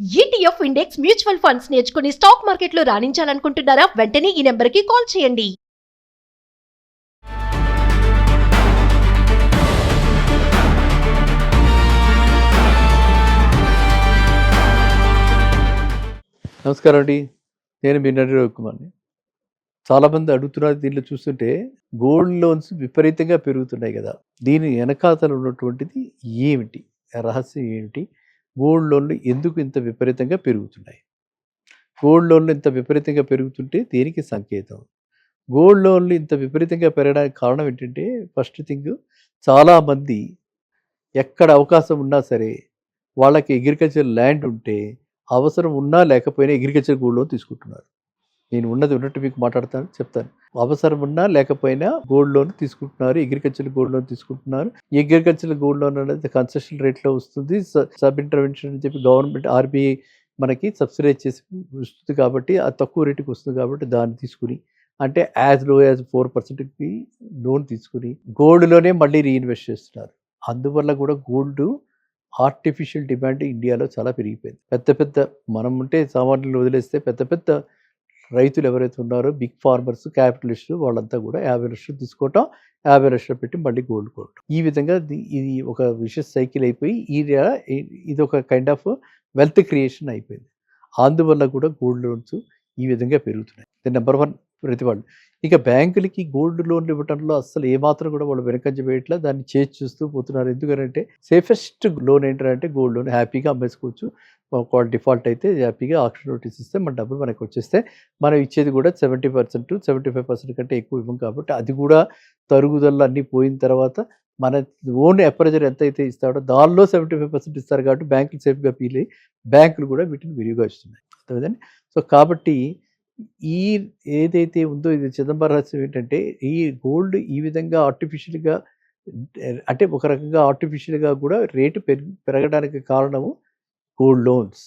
ETF index mutual funds నేర్చుకుని stock మార్కెట్లో రాణించాలనుకుంటున్నారా? వెంటనే ఈ నెంబర్కి కాల్ చేయండి. నమస్కారం అండి. నేను మీ నడి రవికుమార్ని. చాలామంది అడుగుతున్నారు, దీనిలో చూస్తుంటే గోల్డ్ లోన్స్ విపరీతంగా పెరుగుతున్నాయి కదా, దీని వెనకాతలు ఉన్నటువంటిది ఏమిటి, రహస్యం ఏమిటి? గోల్డ్ లోన్లు ఎందుకు ఇంత విపరీతంగా పెరుగుతున్నాయి? గోల్డ్ లోన్లు ఇంత విపరీతంగా పెరుగుతుంటే దేనికి సంకేతం? గోల్డ్ లోన్లు ఇంత విపరీతంగా పెరగడానికి కారణం ఏంటంటే, ఫస్ట్ థింగ్, చాలామంది ఎక్కడ అవకాశం ఉన్నా సరే వాళ్ళకి అగ్రికల్చర్ ల్యాండ్ ఉంటే అవసరం ఉన్నా లేకపోయినా అగ్రికల్చర్ గోల్డ్ లోన్ తీసుకుంటున్నారు. నేను ఉన్నది ఉన్నట్టు మీకు మాట్లాడతాను, చెప్తాను. అవసరం ఉన్నా లేకపోయినా గోల్డ్ లోన్ తీసుకుంటున్నారు, అగ్రికల్చర్ గోల్డ్ లోన్ తీసుకుంటున్నారు. అగ్రికల్చర్ గోల్డ్ లోన్ అనేది కన్సెషన్ రేట్లో వస్తుంది. సబ్ ఇంటర్వెన్షన్ అని చెప్పి గవర్నమెంట్ ఆర్బీఐ మనకి సబ్సిడైజ్ చేసి వస్తుంది కాబట్టి, అది తక్కువ రేటుకి వస్తుంది కాబట్టి దాన్ని తీసుకుని, అంటే యాజ్ లో యాజ్ 4%కి లోన్ తీసుకుని గోల్డ్లోనే మళ్ళీ రీఇన్వెస్ట్ చేస్తున్నారు. అందువల్ల కూడా గోల్డ్ ఆర్టిఫిషియల్ డిమాండ్ ఇండియాలో చాలా పెరిగిపోయింది. పెద్ద పెద్ద మనం ఉంటే సామాన్యులు వదిలేస్తే పెద్ద పెద్ద రైతులు ఎవరైతే ఉన్నారో, బిగ్ ఫార్మర్స్, క్యాపిటలిస్టులు, వాళ్ళంతా కూడా 50 లక్షలు తీసుకోవటం, 50 లక్షలు పెట్టి మళ్ళీ గోల్డ్ కొనటం. ఈ విధంగా ఇది ఒక విషస్ సైకిల్ అయిపోయి ఇది ఒక కైండ్ ఆఫ్ వెల్త్ క్రియేషన్ అయిపోయింది. అందువల్ల కూడా గోల్డ్ లోన్స్ ఈ విధంగా పెరుగుతున్నాయి. నెంబర్ 1 ప్రతి వాళ్ళు. ఇక బ్యాంకులకి గోల్డ్ లోన్లు ఇవ్వడంలో అస్సలు ఏమాత్రం కూడా వాళ్ళు వెనకంజ వేయట్లా, దాన్ని చేసి చూస్తూ పోతున్నారు. ఎందుకంటే సేఫెస్ట్ లోన్ ఏంటంటే గోల్డ్ లోన్. హ్యాపీగా అమ్మేసుకోవచ్చు. ఒకవేళ డిఫాల్ట్ అయితే హ్యాపీగా ఆక్షన్ నోటీస్ ఇస్తే మన డబ్బులు మనకు వచ్చేస్తే, మనం ఇచ్చేది కూడా 70%, 75% కంటే ఎక్కువ ఇవ్వం కాబట్టి, అది కూడా తరుగుదల అన్నీ పోయిన తర్వాత మన ఓన్ అప్రైజర్ ఎంత అయితే ఇస్తాడో దానిలో 75% ఇస్తారు కాబట్టి బ్యాంకులు సేఫ్గా ఫీల్ అయ్యి బ్యాంకులు కూడా వీటిని వినియోగిస్తున్నాయి. అర్థమైందండి? సో కాబట్టి ఈ ఏదైతే ఉందో ఇది చిదంబరం రహస్యం ఏంటంటే, ఈ గోల్డ్ ఈ విధంగా ఆర్టిఫిషియల్గా, అంటే ఒక రకంగా ఆర్టిఫిషియల్గా కూడా రేటు పెరగడానికి కారణము గోల్డ్ లోన్స్.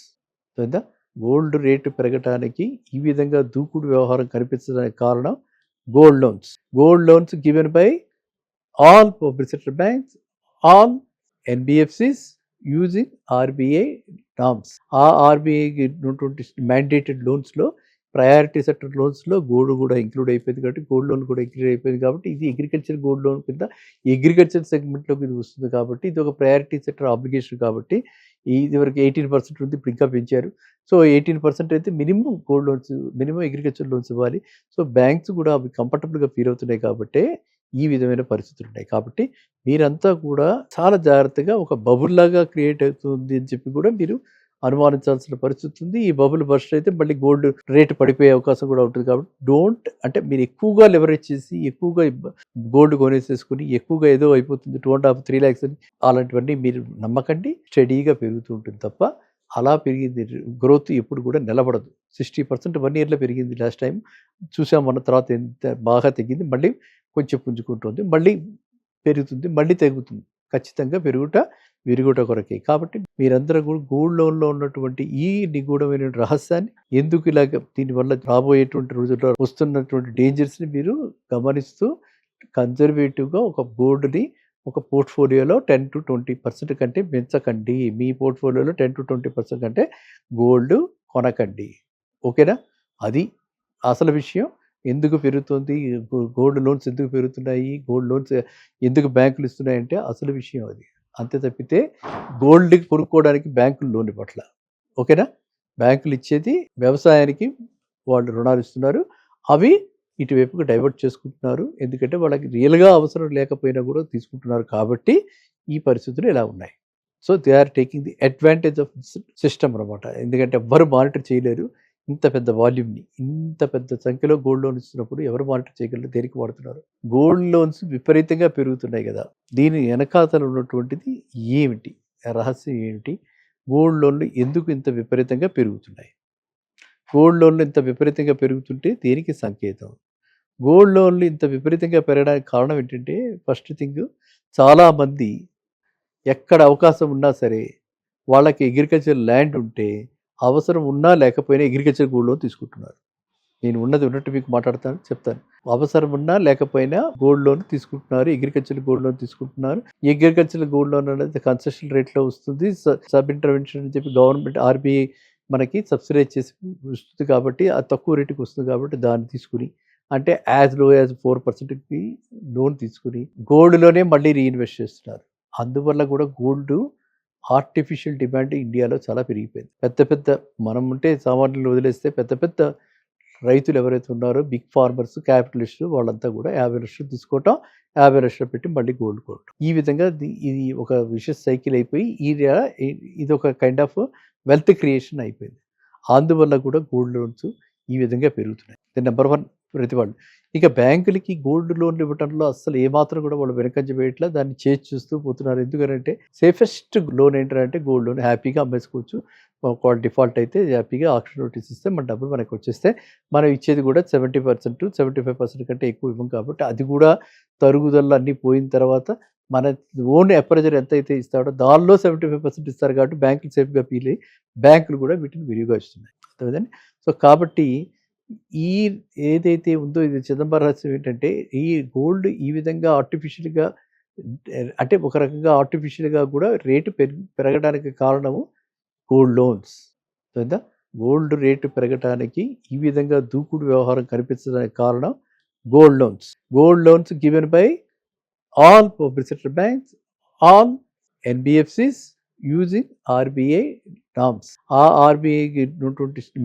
కదా, గోల్డ్ రేటు పెరగడానికి ఈ విధంగా దూకుడు వ్యవహారం కనిపించడానికి కారణం gold loans. Gold loans given by all public sector banks, all NBFCs using RBI norms. ఆ ఆర్బీఐ మ్యాండేటెడ్ లోన్స్లో, ప్రయారిటీ సెక్టర్ లోన్స్లో గోల్డ్ కూడా ఇంక్లూడ్ అయిపోయింది కాబట్టి, గోల్డ్ లోన్ కూడా ఇంక్లూడ్ అయిపోయింది కాబట్టి, ఇది అగ్రికల్చర్ గోల్డ్ లోన్ కింద అగ్రికల్చర్ సెగ్మెంట్లోకి ఇది వస్తుంది కాబట్టి, ఇది ఒక ప్రయారిటీ సెక్టర్ ఆబ్లిగేషన్ కాబట్టి, ఇది వరకు 18% ఉంది, ఇప్పుడు ఇంకా పెంచారు. సో 18% అయితే minimum gold loans, minimum agriculture loans ఇవ్వాలి. సో బ్యాంక్స్ కూడా అవి కంఫర్టబుల్గా ఫీల్ అవుతున్నాయి కాబట్టి ఈ విధమైన పరిస్థితులు ఉన్నాయి. కాబట్టి మీరంతా కూడా చాలా జాగ్రత్తగా, ఒక బబుల్ లాగా క్రియేట్ అవుతుంది అని చెప్పి కూడా మీరు అనుమానించాల్సిన పరిస్థితి ఉంది. ఈ బబుల్ బస్ట్ అయితే మళ్ళీ గోల్డ్ రేటు పడిపోయే అవకాశం కూడా ఉంటుంది. కాబట్టి అంటే మీరు ఎక్కువగా లెవరేజ్ చేసి ఎక్కువగా గోల్డ్ కొనేసేసుకుని ఎక్కువగా ఏదో అయిపోతుంది 2.5-3 lakhs అని అలాంటివన్నీ మీరు నమ్మకండి. స్టడీగా పెరుగుతూ ఉంటుంది తప్ప అలా పెరిగింది గ్రోత్ ఎప్పుడు కూడా నిలబడదు. 60% 1 yearలో పెరిగింది. లాస్ట్ టైం చూసాం. మన తర్వాత ఎంత బాగా తగ్గింది, మళ్ళీ కొంచెం పుంజుకుంటుంది, మళ్ళీ పెరుగుతుంది, మళ్ళీ తగ్గుతుంది. ఖచ్చితంగా విరుగుట కొరకే. కాబట్టి మీరందరూ కూడా గోల్డ్ లోన్లో ఉన్నటువంటి ఈ నిగూఢమైన రహస్యాన్ని, ఎందుకు ఇలాగ, దీనివల్ల రాబోయేటువంటి రోజుల్లో వస్తున్నటువంటి డేంజర్స్ని మీరు గమనిస్తూ కన్జర్వేటివ్గా ఒక గోల్డ్ని ఒక పోర్ట్ఫోలియోలో 10-20% కంటే పెంచకండి. మీ పోర్ట్ఫోలియోలో 10-20% కంటే గోల్డ్ కొనకండి. ఓకేనా? అది అసలు విషయం. ఎందుకు పెరుగుతుంది గోల్డ్ లోన్స్, ఎందుకు పెరుగుతున్నాయి, గోల్డ్ లోన్స్ ఎందుకు బ్యాంకులు ఇస్తున్నాయంటే అసలు విషయం అది. అంతే తప్పితే గోల్డ్ కొనుక్కోవడానికి బ్యాంకులు లోన్ ఇవ్వట్ల. ఓకేనా? బ్యాంకులు ఇచ్చేది వ్యవసాయానికి వాళ్ళు రుణాలు ఇస్తున్నారు, అవి ఇటువైపుగా డైవర్ట్ చేసుకుంటున్నారు. ఎందుకంటే వాళ్ళకి రియల్గా అవసరం లేకపోయినా కూడా తీసుకుంటున్నారు కాబట్టి ఈ పరిస్థితులు ఇలా ఉన్నాయి. So they are taking the advantage of system అనమాట. ఎందుకంటే ఎవ్వరు మానిటర్ చేయలేరు ఇంత పెద్ద వాల్యూమ్ని. ఇంత పెద్ద సంఖ్యలో గోల్డ్ లోన్ ఇస్తున్నప్పుడు ఎవరు మానిటర్ చేయగలరు? దేనికి వాడుతున్నారు? గోల్డ్ లోన్స్ విపరీతంగా పెరుగుతున్నాయి కదా, దీని వెనకాతలు ఉన్నటువంటిది ఏమిటి, రహస్యం ఏమిటి? గోల్డ్ లోన్లు ఎందుకు ఇంత విపరీతంగా పెరుగుతున్నాయి? గోల్డ్ లోన్లు ఇంత విపరీతంగా పెరుగుతుంటే దేనికి సంకేతం? గోల్డ్ లోన్లు ఇంత విపరీతంగా పెరగడానికి కారణం ఏంటంటే, ఫస్ట్ థింగ్, చాలామంది ఎక్కడ అవకాశం ఉన్నా సరే వాళ్ళకి అగ్రికల్చర్ ల్యాండ్ ఉంటే అవసరం ఉన్నా లేకపోయినా అగ్రికల్చర్ గోల్డ్ లోన్ తీసుకుంటున్నారు. నేను ఉన్నది ఉన్నట్టు మీకు మాట్లాడతాను, చెప్తాను. అవసరం ఉన్నా లేకపోయినా గోల్డ్ లోన్ తీసుకుంటున్నారు, అగ్రికల్చర్ గోల్డ్ లోన్ తీసుకుంటున్నారు. అగ్రికల్చర్ గోల్డ్ లోన్ అనేది కన్సెషన్ రేట్లో వస్తుంది. సబ్ ఇంటర్వెన్షన్ అని చెప్పి గవర్నమెంట్ ఆర్బీఐ మనకి సబ్సిడైజ్ చేసి వస్తుంది కాబట్టి, అది తక్కువ రేటుకి వస్తుంది కాబట్టి దాన్ని తీసుకుని, అంటే యాజ్ లో యాజ్ 4%కి లోన్ తీసుకుని గోల్డ్లోనే మళ్ళీ రీఇన్వెస్ట్ చేస్తున్నారు. అందువల్ల కూడా గోల్డ్ ఆర్టిఫిషియల్ డిమాండ్ ఇండియాలో చాలా పెరిగిపోయింది. పెద్ద పెద్ద మనం ఉంటే సామాన్యులు వదిలేస్తే పెద్ద పెద్ద రైతులు ఎవరైతే ఉన్నారో బిగ్ ఫార్మర్స్, క్యాపిటలిస్టులు వాళ్ళంతా కూడా 50 లక్షలు తీసుకోవటం, 50 లక్షలు పెట్టి మళ్ళీ గోల్డ్ కొనటం. ఈ విధంగా ఇది ఒక విషస్ సైకిల్ అయిపోయి ఇది ఒక కైండ్ ఆఫ్ వెల్త్ క్రియేషన్ అయిపోయింది. అందువల్ల కూడా గోల్డ్ లోన్స్ ఈ విధంగా పెరుగుతున్నాయి. నెంబర్ 1 ప్రతి వాళ్ళు. ఇక బ్యాంకులకి గోల్డ్ లోన్లు ఇవ్వడంలో అస్సలు ఏమాత్రం కూడా వాళ్ళు వెనకంజ వేయట్లా, దాన్ని చేసి చూస్తూ పోతున్నారు. ఎందుకంటే సేఫెస్ట్ లోన్ ఏంటంటే గోల్డ్ లోన్. హ్యాపీగా అమ్మేసుకోవచ్చు. ఒకవేళ డిఫాల్ట్ అయితే హ్యాపీగా ఆక్షన్ నోటీస్ ఇస్తే మన డబ్బులు మనకు వచ్చేస్తే మనం ఇచ్చేది కూడా 70% 75% కంటే ఎక్కువ ఇవ్వం కాబట్టి, అది కూడా తరుగుదల అన్నీ పోయిన తర్వాత మన ఓన్ అప్రైజర్ ఎంత అయితే ఇస్తాడో దానిలో 75% ఇస్తారు కాబట్టి బ్యాంకులు సేఫ్గా ఫీల్ అయ్యి బ్యాంకులు కూడా వీటిని వినియోగిస్తున్నాయి. అర్థమైందండి. సో కాబట్టి ఈ ఏదైతే ఉందో ఇది చిదంబర రహస్యం ఏంటంటే, ఈ గోల్డ్ ఈ విధంగా ఆర్టిఫిషియల్గా, అంటే ఒక రకంగా ఆర్టిఫిషియల్గా కూడా రేటు పెరగడానికి కారణము గోల్డ్ లోన్స్. అర్థమైందా? గోల్డ్ రేటు పెరగడానికి ఈ విధంగా దూకుడు వ్యవహారం కనిపించడానికి కారణం gold loans. Gold loans given by all public sector banks, all NBFCs using RBI norms. ఆ ఆర్బీఐ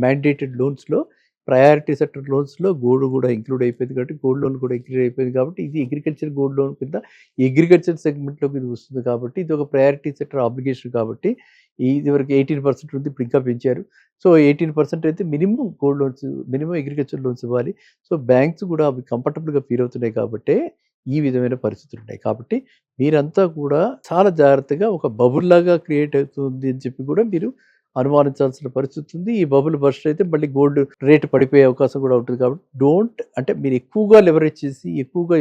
మ్యాండేటెడ్ లోన్స్లో, ప్రయారిటీ సెక్టర్ లోన్స్లో గోల్డ్ కూడా ఇంక్లూడ్ అయిపోయింది కాబట్టి, గోల్డ్ లోన్ కూడా ఇంక్లూడ్ అయిపోయింది కాబట్టి, ఇది అగ్రికల్చర్ గోల్డ్ లోన్ కింద అగ్రికల్చర్ సెగ్మెంట్లోకి ఇది వస్తుంది కాబట్టి, ఇది ఒక ప్రయారిటీ సెక్టర్ ఆబ్లిగేషన్ కాబట్టి, ఇది వరకు 18% ఉంది, ఇప్పుడు ఇంకా పెంచారు. సో 18% అయితే minimum gold loans, minimum agriculture loans ఇవ్వాలి. సో బ్యాంక్స్ కూడా అవి కంఫర్టబుల్గా ఫీల్ అవుతున్నాయి కాబట్టి ఈ విధమైన పరిస్థితులు ఉన్నాయి. కాబట్టి మీరంతా కూడా చాలా జాగ్రత్తగా, ఒక బబుల్ లాగా క్రియేట్ అవుతుంది అని చెప్పి కూడా మీరు అనుమానించాల్సిన పరిస్థితి ఉంది. ఈ బబుల్ బర్స్ట్ అయితే మళ్ళీ గోల్డ్ రేటు పడిపోయే అవకాశం కూడా ఉంటుంది. కాబట్టి అంటే మీరు ఎక్కువగా లెవరేజ్ చేసి ఎక్కువగా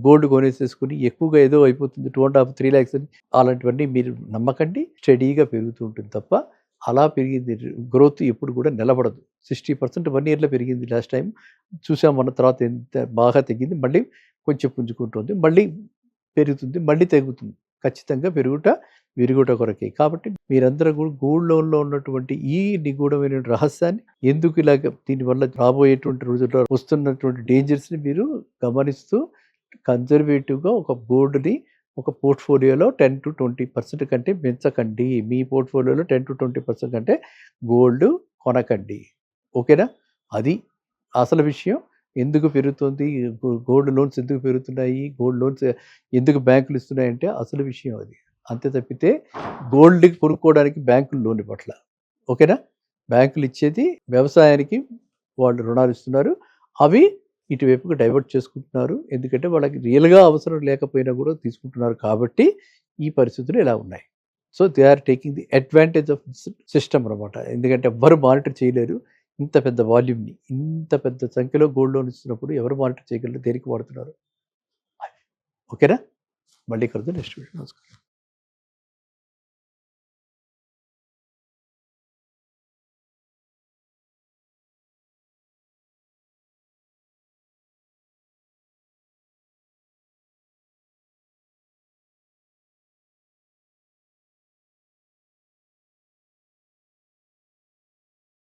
గోల్డ్ కొనేసేసుకుని ఎక్కువగా ఏదో అయిపోతుంది 2.5-3 lakhs అని అలాంటివన్నీ మీరు నమ్మకండి. స్టడీగా పెరుగుతూ ఉంటుంది తప్ప అలా పెరిగింది గ్రోత్ ఎప్పుడు కూడా నిలబడదు. 60% 1 yearలో పెరిగింది లాస్ట్ టైం చూసాం. మన తర్వాత ఎంత బాగా తగ్గింది, మళ్ళీ కొంచెం పుంజుకుంటుంది, మళ్ళీ పెరుగుతుంది, మళ్ళీ తగ్గుతుంది. ఖచ్చితంగా విరుగుట కొరకే. కాబట్టి మీరందరూ కూడా గోల్డ్ లోన్లో ఉన్నటువంటి ఈ నిగూఢమైన రహస్యాన్ని, ఎందుకు ఇలాగ దీనివల్ల రాబోయేటువంటి రోజుల్లో వస్తున్నటువంటి డేంజర్స్ని మీరు గమనిస్తూ కన్జర్వేటివ్గా ఒక గోల్డ్ని ఒక పోర్ట్ఫోలియోలో 10-20% కంటే పెంచకండి. మీ పోర్ట్ఫోలియోలో 10-20% కంటే గోల్డ్ కొనకండి. ఓకేనా? అది అసలు విషయం. ఎందుకు పెరుగుతుంది గోల్డ్ లోన్స్, ఎందుకు పెరుగుతున్నాయి, గోల్డ్ లోన్స్ ఎందుకు బ్యాంకులు ఇస్తున్నాయంటే అసలు విషయం అది. అంతే తప్పితే గోల్డ్ కొనుక్కోవడానికి బ్యాంకులు లోన్ ఇవ్వట్ల. ఓకేనా? బ్యాంకులు ఇచ్చేది వ్యవసాయానికి వాళ్ళు రుణాలు ఇస్తున్నారు. అవి ఇటువైపుకి డైవర్ట్ చేసుకుంటున్నారు. ఎందుకంటే వాళ్ళకి రియల్గా అవసరం లేకపోయినా కూడా తీసుకుంటున్నారు కాబట్టి ఈ పరిస్థితులు ఇలా ఉన్నాయి. So they are taking the advantage of system అనమాట. ఎందుకంటే ఎవ్వరు మానిటర్ చేయలేరు ఇంత పెద్ద వాల్యూమ్ని. ఇంత పెద్ద సంఖ్యలో గోల్డ్ లోన్ ఇస్తున్నప్పుడు ఎవరు మానిటర్ చేయగలరు? దేనికి వాడుతున్నారు? ఓకేనా? మళ్ళీ కలుద్దాం నెక్స్ట్ వీడియో. నమస్కారం.